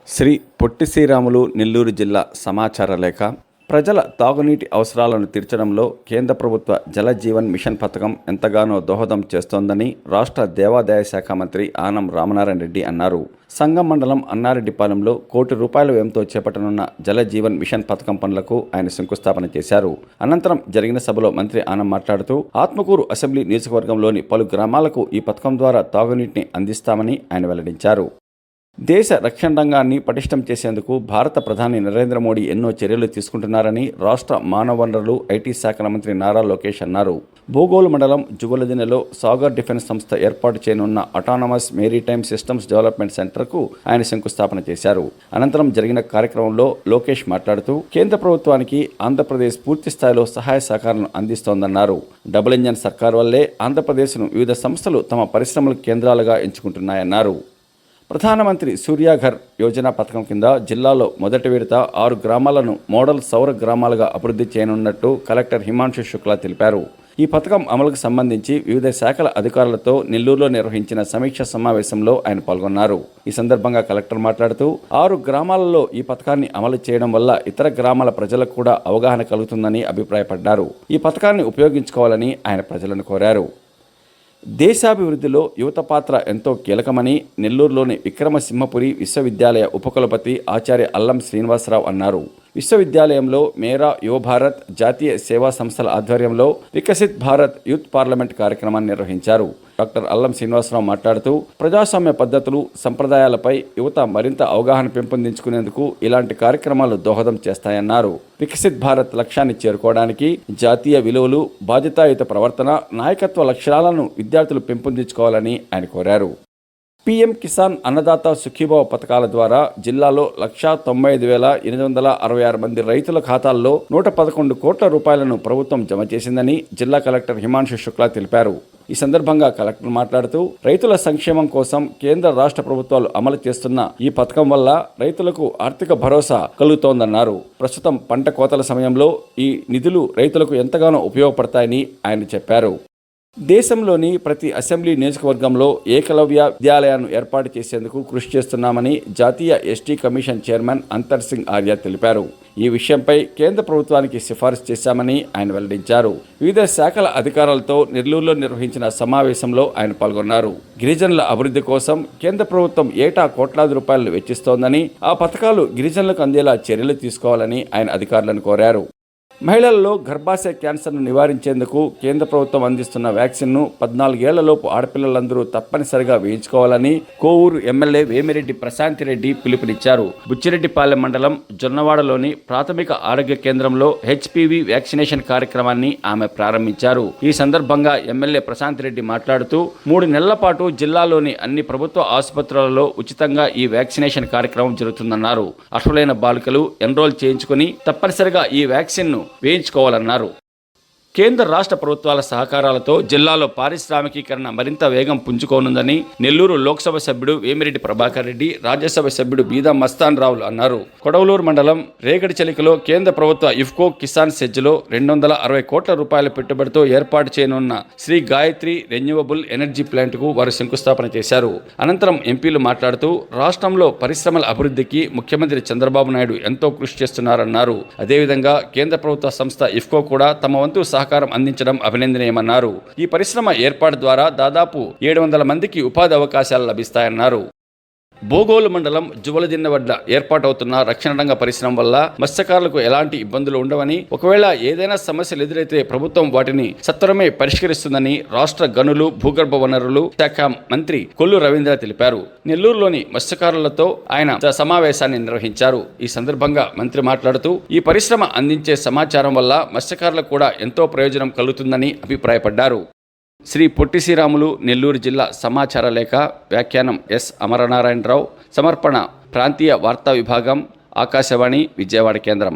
శ్రీ పొట్టి శ్రీరాములు నెల్లూరు జిల్లా సమాచార లేఖ. ప్రజల తాగునీటి అవసరాలను తీర్చడంలో కేంద్ర ప్రభుత్వ జల జీవన్ మిషన్ పథకం ఎంతగానో దోహదం చేస్తోందని రాష్ట్ర దేవాదాయ శాఖ మంత్రి ఆనం రామనారాయణ రెడ్డి అన్నారు. సంగం మండలం అన్నారెడ్డిపాలెంలో ₹1 కోటి వ్యయంతో చేపట్టనున్న జల జీవన్ మిషన్ పథకం పనులకు ఆయన శంకుస్థాపన చేశారు. అనంతరం జరిగిన సభలో మంత్రి ఆనం మాట్లాడుతూ ఆత్మకూరు అసెంబ్లీ నియోజకవర్గంలోని పలు గ్రామాలకు ఈ పథకం ద్వారా తాగునీటిని అందిస్తామని ఆయన వెల్లడించారు. దేశ రక్షణ రంగాన్ని పటిష్టం చేసేందుకు భారత ప్రధాని నరేంద్ర మోడీ ఎన్నో చర్యలు తీసుకుంటున్నారని రాష్ట్ర మానవ వనరులు ఐటీ శాఖల మంత్రి నారా లోకేష్ అన్నారు. బోగోలు మండలం జుగులదిన్నెలో సాగర్ డిఫెన్స్ సంస్థ ఏర్పాటు చేయనున్న అటానమస్ మేరీటైమ్ సిస్టమ్స్ డెవలప్మెంట్ సెంటర్కు ఆయన శంకుస్థాపన చేశారు. అనంతరం జరిగిన కార్యక్రమంలో లోకేష్ మాట్లాడుతూ కేంద్ర ప్రభుత్వానికి ఆంధ్రప్రదేశ్ పూర్తి స్థాయిలో సహాయ సహకారాలను అందిస్తోందన్నారు. డబుల్ ఇంజన్ సర్కార్ వల్లే ఆంధ్రప్రదేశ్ను వివిధ సంస్థలు తమ పరిశ్రమల కేంద్రాలుగా ఎంచుకుంటున్నాయన్నారు. ప్రధానమంత్రి సూర్యాఘర్ యోజన పథకం కింద జిల్లాలో మొదటి విడత 6 గ్రామాలను మోడల్ సౌర గ్రామాలుగా అభివృద్ధి చేయనున్నట్టు కలెక్టర్ హిమాంశు శుక్లా తెలిపారు. ఈ పథకం అమలుకు సంబంధించి వివిధ శాఖల అధికారులతో నెల్లూరులో నిర్వహించిన సమీక్ష సమావేశంలో ఆయన పాల్గొన్నారు. ఈ సందర్భంగా కలెక్టర్ మాట్లాడుతూ 6 గ్రామాలలో ఈ పథకాన్ని అమలు చేయడం వల్ల ఇతర గ్రామాల ప్రజలకు కూడా అవగాహన కలుగుతుందని అభిప్రాయపడ్డారు. ఈ పథకాన్ని ఉపయోగించుకోవాలని ఆయన ప్రజలను కోరారు. దేశాభివృద్ధిలో యువత పాత్ర ఎంతో కీలకమని నెల్లూరులోని విక్రమసింహపురి విశ్వవిద్యాలయ ఉపకులపతి ఆచార్య అల్లం శ్రీనివాసరావు అన్నారు. విశ్వవిద్యాలయంలో మేరా యువ భారత్ జాతీయ సేవా సంస్థల ఆధ్వర్యంలో వికసిత్ భారత్ యూత్ పార్లమెంట్ కార్యక్రమాన్ని నిర్వహించారు. డాక్టర్ అల్లం శ్రీనివాసరావు మాట్లాడుతూ ప్రజాస్వామ్య పద్ధతులు, సంప్రదాయాలపై యువత మరింత అవగాహన పెంపొందించుకునేందుకు ఇలాంటి కార్యక్రమాలు దోహదం చేస్తాయన్నారు. వికసిత్ భారత్ లక్ష్యాన్ని చేరుకోవడానికి జాతీయ విలువలు, బాధ్యతాయుత ప్రవర్తన, నాయకత్వ లక్షణాలను విద్యార్థులు పెంపొందించుకోవాలని ఆయన కోరారు. పీఎం కిసాన్ అన్నదాత సుఖీభావ పథకాల ద్వారా జిల్లాలో 195,866 మంది రైతుల ఖాతాల్లో ₹111 కోట్ల ప్రభుత్వం జమ చేసిందని జిల్లా కలెక్టర్ హిమాంశు శుక్లా తెలిపారు. ఈ సందర్భంగా కలెక్టర్ మాట్లాడుతూ రైతుల సంక్షేమం కోసం కేంద్ర రాష్ట్ర ప్రభుత్వాలు అమలు చేస్తున్న ఈ పథకం వల్ల రైతులకు ఆర్థిక భరోసా కలుగుతోందన్నారు. ప్రస్తుతం పంట కోతల సమయంలో ఈ నిధులు రైతులకు ఎంతగానో ఉపయోగపడతాయని ఆయన చెప్పారు. దేశంలోని ప్రతి అసెంబ్లీ నియోజకవర్గంలో ఏకలవ్య విద్యాలయాన్ని ఏర్పాటు చేసేందుకు కృషి చేస్తున్నామని జాతీయ ఎస్టీ కమిషన్ చైర్మన్ అంతర్ సింగ్ ఆర్య తెలిపారు. ఈ విషయంపై కేంద్ర ప్రభుత్వానికి సిఫారసు చేశామని ఆయన వెల్లడించారు. వివిధ శాఖల అధికారులతో నెల్లూరులో నిర్వహించిన సమావేశంలో ఆయన పాల్గొన్నారు. గిరిజనుల అభివృద్ధి కోసం కేంద్ర ప్రభుత్వం ఏటా కోట్లాది రూపాయలు వెచ్చిస్తోందని, ఆ పథకాలు గిరిజనులకు అందేలా చర్యలు తీసుకోవాలని ఆయన అధికారులను కోరారు. మహిళల్లో గర్భాశయ క్యాన్సర్ను నివారించేందుకు కేంద్ర ప్రభుత్వం అందిస్తున్న వ్యాక్సిన్ను 14 ఏళ్లలోపు ఆడపిల్లలందరూ తప్పనిసరిగా వేయించుకోవాలని కోవూరు ఎమ్మెల్యే వేమిరెడ్డి ప్రశాంతిరెడ్డి పిలుపునిచ్చారు. బుచ్చిరెడ్డిపాలెం మండలం జొన్నవాడలోని ప్రాథమిక ఆరోగ్య కేంద్రంలో హెచ్పివి వ్యాక్సినేషన్ కార్యక్రమాన్ని ఆమె ప్రారంభించారు. ఈ సందర్భంగా ఎమ్మెల్యే ప్రశాంతిరెడ్డి మాట్లాడుతూ 3 నెలల పాటు జిల్లాలోని అన్ని ప్రభుత్వ ఆసుపత్రులలో ఉచితంగా ఈ వ్యాక్సినేషన్ కార్యక్రమం జరుగుతుందన్నారు. అర్హులైన బాలికలు ఎన్రోల్ చేయించుకుని తప్పనిసరిగా ఈ వ్యాక్సిన్ను వేయించుకోవాలన్నారు. కేంద్ర రాష్ట్ర ప్రభుత్వాల సహకారాలతో జిల్లాలో పారిశ్రామికీకరణ మరింత వేగం పుంజుకోనుందని నెల్లూరు లోక్సభ సభ్యుడు వేమిరెడ్డి ప్రభాకర్ రెడ్డి, రాజ్యసభ సభ్యుడు బీదా మస్తాన్ రావులు అన్నారు. కొడవలూరు మండలం రేగడిచెలికలో కేంద్ర ప్రభుత్వ ఇఫ్కో కిసాన్ సెజ్లో ₹260 కోట్ల పెట్టుబడితో ఏర్పాటు చేయనున్న శ్రీ గాయత్రి రెన్యూవబుల్ ఎనర్జీ ప్లాంట్కు వారు శంకుస్థాపన చేశారు. అనంతరం ఎంపీలు మాట్లాడుతూ రాష్ట్రంలో పరిశ్రమల అభివృద్ధికి ముఖ్యమంత్రి చంద్రబాబు నాయుడు ఎంతో కృషి చేస్తున్నారన్నారు. అదేవిధంగా కేంద్ర ప్రభుత్వ సంస్థ ఇఫ్కో కూడా తమ వంతు సహకారం అందించడం అభినందనీయమన్నారు. ఈ పరిశ్రమ ఏర్పాటు ద్వారా దాదాపు 700 మందికి ఉపాధి అవకాశాలు లభిస్తాయన్నారు. బోగోలు మండలం జువలదిన్నె వద్ద ఏర్పాటవుతున్న రక్షణ రంగ పరిశ్రమ వల్ల మత్స్యకారులకు ఎలాంటి ఇబ్బందులు ఉండవని, ఒకవేళ ఏదైనా సమస్యలు ఎదురైతే ప్రభుత్వం వాటిని సత్వరమే పరిష్కరిస్తుందని రాష్ట్ర గనులు, భూగర్భ వనరులు శాఖ మంత్రి కొల్లు రవీంద్ర తెలిపారు. నెల్లూరులోని మత్స్యకారులతో ఆయన సమావేశాన్ని నిర్వహించారు. ఈ సందర్భంగా మంత్రి మాట్లాడుతూ ఈ పరిశ్రమ అందించే సమాచారం వల్ల మత్స్యకారులకు కూడా ఎంతో ప్రయోజనం కలుగుతుందని అభిప్రాయపడ్డారు. శ్రీ పొట్టి శ్రీరాములు నెల్లూరు జిల్లా సమాచార లేఖ. వ్యాఖ్యానం ఎస్ అమరనారాయణరావు. సమర్పణ ప్రాంతీయ వార్తా విభాగం, ఆకాశవాణి విజయవాడ కేంద్రం.